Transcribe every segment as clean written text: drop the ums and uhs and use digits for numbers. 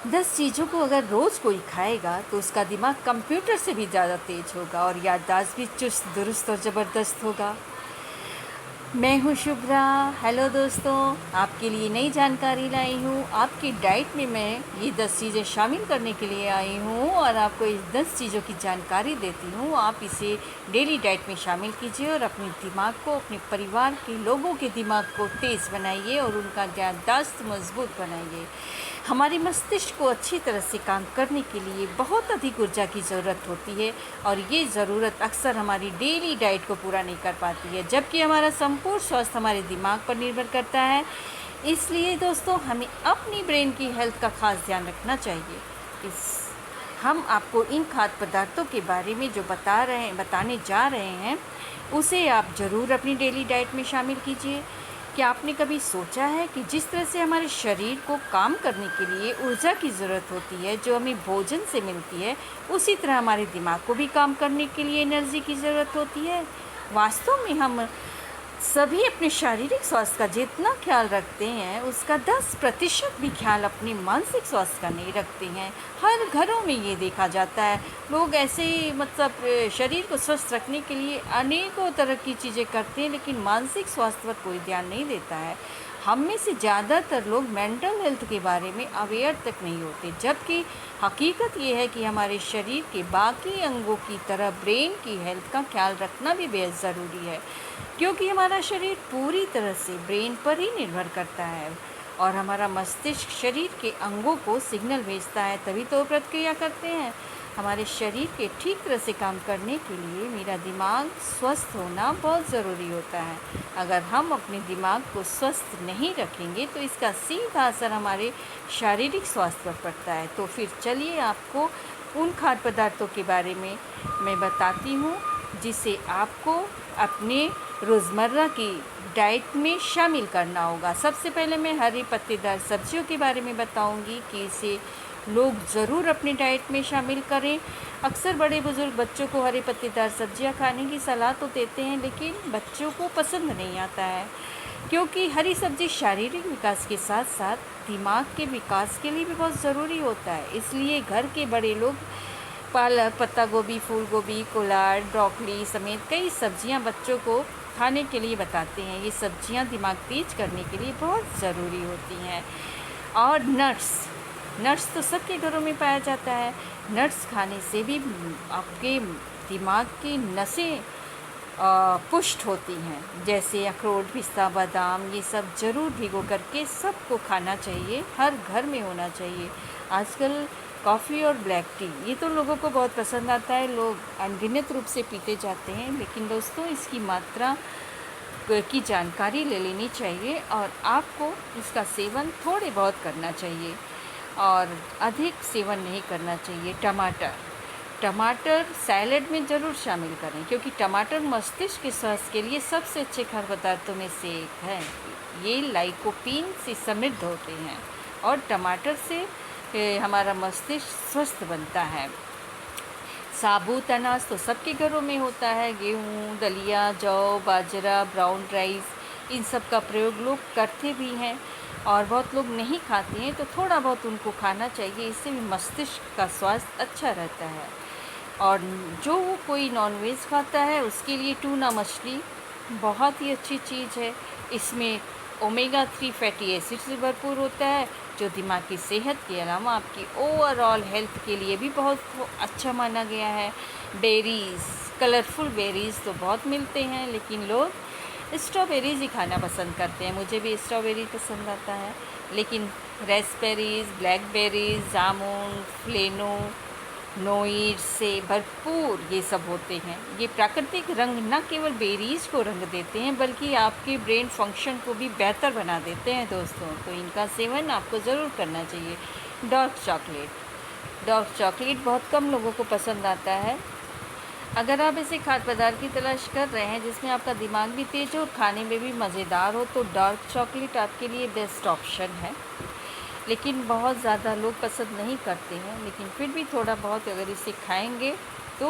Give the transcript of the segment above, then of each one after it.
10 चीज़ों को अगर रोज़ कोई खाएगा तो उसका दिमाग कंप्यूटर से भी ज़्यादा तेज होगा और याददाश्त भी चुस्त दुरुस्त और ज़बरदस्त होगा। मैं हूँ शुभ्रा। हेलो दोस्तों, आपके लिए नई जानकारी लाई हूँ। आपकी डाइट में मैं ये 10 चीज़ें शामिल करने के लिए आई हूँ और आपको इस 10 चीज़ों की जानकारी देती हूँ। आप इसे डेली डाइट में शामिल कीजिए और अपने दिमाग को, अपने परिवार के लोगों के दिमाग को तेज़ बनाइए और उनका याददाश्त मजबूत बनाइए। हमारी मस्तिष्क को अच्छी तरह से काम करने के लिए बहुत अधिक ऊर्जा की ज़रूरत होती है और ये ज़रूरत अक्सर हमारी डेली डाइट को पूरा नहीं कर पाती है, जबकि हमारा संपूर्ण स्वास्थ्य हमारे दिमाग पर निर्भर करता है। इसलिए दोस्तों, हमें अपनी ब्रेन की हेल्थ का खास ध्यान रखना चाहिए। हम आपको इन खाद्य पदार्थों के बारे में जो बताने जा रहे हैं, उसे आप ज़रूर अपनी डेली डाइट में शामिल कीजिए। क्या आपने कभी सोचा है कि जिस तरह से हमारे शरीर को काम करने के लिए ऊर्जा की ज़रूरत होती है, जो हमें भोजन से मिलती है, उसी तरह हमारे दिमाग को भी काम करने के लिए एनर्जी की ज़रूरत होती है। वास्तव में हम सभी अपने शारीरिक स्वास्थ्य का जितना ख्याल रखते हैं, उसका 10% भी ख्याल अपने मानसिक स्वास्थ्य का नहीं रखते हैं। हर घरों में ये देखा जाता है। लोग ऐसे ही शरीर को स्वस्थ रखने के लिए अनेकों तरह की चीज़ें करते हैं, लेकिन मानसिक स्वास्थ्य पर कोई ध्यान नहीं देता है। हम में से ज़्यादातर लोग मेंटल हेल्थ के बारे में अवेयर तक नहीं होते, जबकि हकीकत ये है कि हमारे शरीर के बाकी अंगों की तरह ब्रेन की हेल्थ का ख्याल रखना भी बेहद ज़रूरी है, क्योंकि हमारा शरीर पूरी तरह से ब्रेन पर ही निर्भर करता है और हमारा मस्तिष्क शरीर के अंगों को सिग्नल भेजता है, तभी तो प्रतिक्रिया करते हैं। हमारे शरीर के ठीक तरह से काम करने के लिए मेरा दिमाग स्वस्थ होना बहुत ज़रूरी होता है। अगर हम अपने दिमाग को स्वस्थ नहीं रखेंगे तो इसका सीधा असर हमारे शारीरिक स्वास्थ्य पर पड़ता है। तो फिर चलिए आपको उन खाद्य पदार्थों के बारे में मैं बताती हूँ जिसे आपको अपने रोज़मर्रा की डाइट में शामिल करना होगा। सबसे पहले मैं हरी पत्तेदार सब्जियों के बारे में बताऊंगी कि इसे लोग ज़रूर अपनी डाइट में शामिल करें। अक्सर बड़े बुज़ुर्ग बच्चों को हरी पत्तेदार सब्जियां खाने की सलाह तो देते हैं, लेकिन बच्चों को पसंद नहीं आता है, क्योंकि हरी सब्ज़ी शारीरिक विकास के साथ साथ दिमाग के विकास के लिए भी बहुत ज़रूरी होता है। इसलिए घर के बड़े लोग पालक, पत्ता गोभी, फूल गोभी, कोलार्ड, ब्रोकली समेत कई सब्जियां बच्चों को खाने के लिए बताते हैं। ये सब्जियां दिमाग तेज करने के लिए बहुत ज़रूरी होती हैं। और नट्स तो सबके घरों में पाया जाता है। नट्स खाने से भी आपके दिमाग की नसें पुष्ट होती हैं, जैसे अखरोट, पिस्ता, बादाम, ये सब ज़रूर भिगो करके सबको खाना चाहिए। हर घर में होना चाहिए। आजकल कॉफ़ी और ब्लैक टी ये तो लोगों को बहुत पसंद आता है, लोग अनगिनत रूप से पीते जाते हैं, लेकिन दोस्तों इसकी मात्रा की जानकारी ले लेनी चाहिए और आपको इसका सेवन थोड़े बहुत करना चाहिए और अधिक सेवन नहीं करना चाहिए। टमाटर सैलेड में ज़रूर शामिल करें, क्योंकि टमाटर मस्तिष्क के स्वास्थ्य के लिए सबसे अच्छे खाद्य पदार्थों में से एक है। ये लाइकोपीन से समृद्ध होते हैं और टमाटर से हमारा मस्तिष्क स्वस्थ बनता है। साबुत अनाज तो सबके घरों में होता है। गेहूँ, दलिया, जौ, बाजरा, ब्राउन राइस, इन सब का प्रयोग लोग करते भी हैं और बहुत लोग नहीं खाते हैं, तो थोड़ा बहुत उनको खाना चाहिए। इससे भी मस्तिष्क का स्वास्थ्य अच्छा रहता है। और जो कोई नॉनवेज खाता है उसके लिए टूना मछली बहुत ही अच्छी चीज़ है। इसमें ओमेगा 3 फैटी एसिड से भरपूर होता है, जो दिमाग की सेहत के अलावा आपकी ओवरऑल हेल्थ के लिए भी बहुत अच्छा माना गया है। बेरीज़, कलरफुल बेरीज़ तो बहुत मिलते हैं, लेकिन लोग स्ट्रॉबेरीज़ ही खाना पसंद करते हैं। मुझे भी स्ट्रॉबेरी पसंद आता है, लेकिन रेस्पबेरीज़, ब्लैकबेरीज़, जामुन, फ्लेनो, नोइड से भरपूर ये सब होते हैं। ये प्राकृतिक रंग न केवल बेरीज को रंग देते हैं, बल्कि आपके ब्रेन फंक्शन को भी बेहतर बना देते हैं दोस्तों। तो इनका सेवन आपको ज़रूर करना चाहिए। डार्क चॉकलेट बहुत कम लोगों को पसंद आता है। अगर आप ऐसे खाद्य पदार्थ की तलाश कर रहे हैं जिसमें आपका दिमाग भी तेज हो और खाने में भी मज़ेदार हो, तो डार्क चॉकलेट आपके लिए बेस्ट ऑप्शन है। लेकिन बहुत ज़्यादा लोग पसंद नहीं करते हैं, लेकिन फिर भी थोड़ा बहुत अगर इसे खाएंगे तो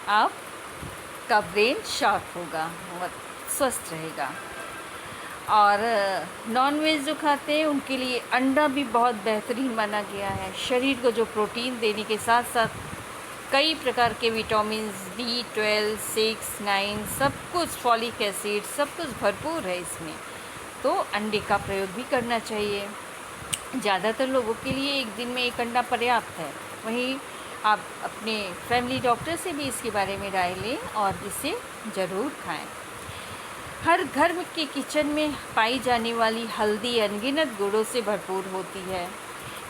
आपका ब्रेन शार्प होगा और स्वस्थ रहेगा। और नॉनवेज जो खाते हैं उनके लिए अंडा भी बहुत बेहतरीन माना गया है। शरीर को जो प्रोटीन देने के साथ साथ कई प्रकार के विटामिन्स B12, 6, 9 सब कुछ, फॉलिक एसिड सब कुछ भरपूर है इसमें, तो अंडे का प्रयोग भी करना चाहिए। ज़्यादातर लोगों के लिए एक दिन में एक अंडा पर्याप्त है। वहीं आप अपने फैमिली डॉक्टर से भी इसके बारे में राय लें और इसे ज़रूर खाएं। हर घर के किचन में पाई जाने वाली हल्दी अनगिनत गुणों से भरपूर होती है।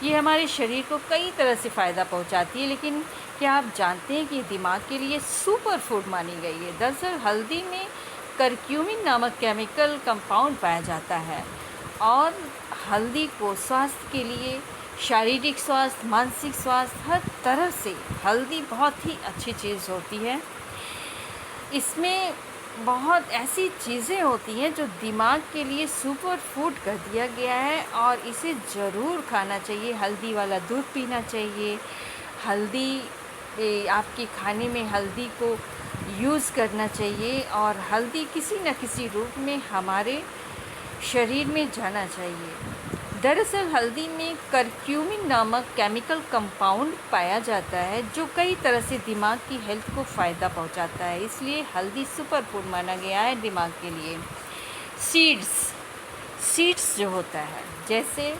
ये हमारे शरीर को कई तरह से फ़ायदा पहुंचाती है, लेकिन क्या आप जानते हैं कि दिमाग के लिए सुपर फूड मानी गई है। दरअसल हल्दी में करक्यूमिन नामक केमिकल कंपाउंड पाया जाता है और हल्दी को स्वास्थ्य के लिए, शारीरिक स्वास्थ्य, मानसिक स्वास्थ्य, हर तरह से हल्दी बहुत ही अच्छी चीज़ होती है। इसमें बहुत ऐसी चीज़ें होती हैं जो दिमाग के लिए सुपर फूड कर दिया गया है और इसे ज़रूर खाना चाहिए। हल्दी वाला दूध पीना चाहिए, आपके खाने में हल्दी को यूज़ करना चाहिए और हल्दी किसी न किसी रूप में हमारे शरीर में जाना चाहिए। दरअसल हल्दी में करक्यूमिन नामक केमिकल कंपाउंड पाया जाता है जो कई तरह से दिमाग की हेल्थ को फ़ायदा पहुंचाता है, इसलिए हल्दी सुपर फूड माना गया है दिमाग के लिए। सीड्स जो होता है जैसे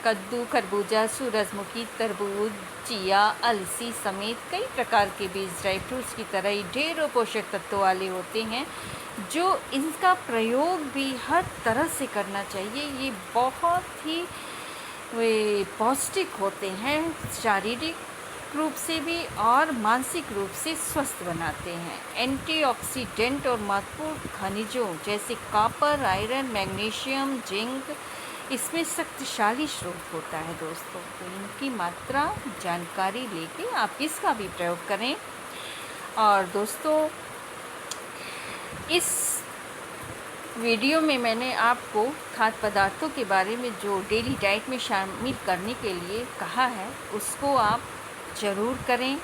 कद्दू, खरबूजा, सूरजमुखी, तरबूज, चिया, अलसी समेत कई प्रकार के बीज ड्राई फ्रूट्स की तरह ही ढेरों पोषक तत्वों वाले होते हैं, जो इनका प्रयोग भी हर तरह से करना चाहिए। ये बहुत ही पौष्टिक होते हैं, शारीरिक रूप से भी और मानसिक रूप से स्वस्थ बनाते हैं। एंटीऑक्सीडेंट और महत्वपूर्ण खनिजों जैसे कॉपर, आयरन, मैग्नीशियम, जिंक इसमें शक्तिशाली स्रोत होता है दोस्तों। तो इनकी मात्रा जानकारी लेके आप इसका भी प्रयोग करें। और दोस्तों, इस वीडियो में मैंने आपको खाद्य पदार्थों के बारे में जो डेली डाइट में शामिल करने के लिए कहा है उसको आप ज़रूर करें।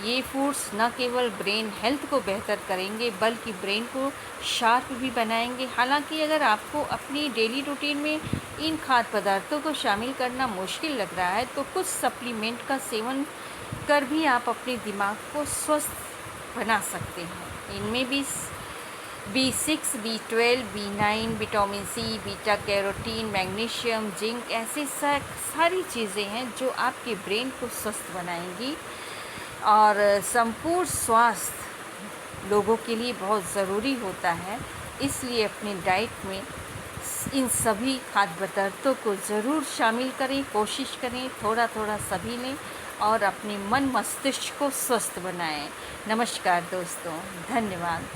ये फूड्स न केवल ब्रेन हेल्थ को बेहतर करेंगे बल्कि ब्रेन को शार्प भी बनाएंगे। हालांकि अगर आपको अपनी डेली रूटीन में इन खाद्य पदार्थों को शामिल करना मुश्किल लग रहा है तो कुछ सप्लीमेंट का सेवन कर भी आप अपने दिमाग को स्वस्थ बना सकते हैं। इनमें भी B6, B12, B9, vitamin C, beta carotene, magnesium, zinc ऐसे सारी चीज़ें हैं जो आपके ब्रेन को स्वस्थ बनाएंगी और संपूर्ण स्वास्थ्य लोगों के लिए बहुत ज़रूरी होता है। इसलिए अपनी डाइट में इन सभी खाद्य पदार्थों को ज़रूर शामिल करें, कोशिश करें, थोड़ा थोड़ा सभी लें और अपने मन मस्तिष्क को स्वस्थ बनाएं। नमस्कार दोस्तों, धन्यवाद।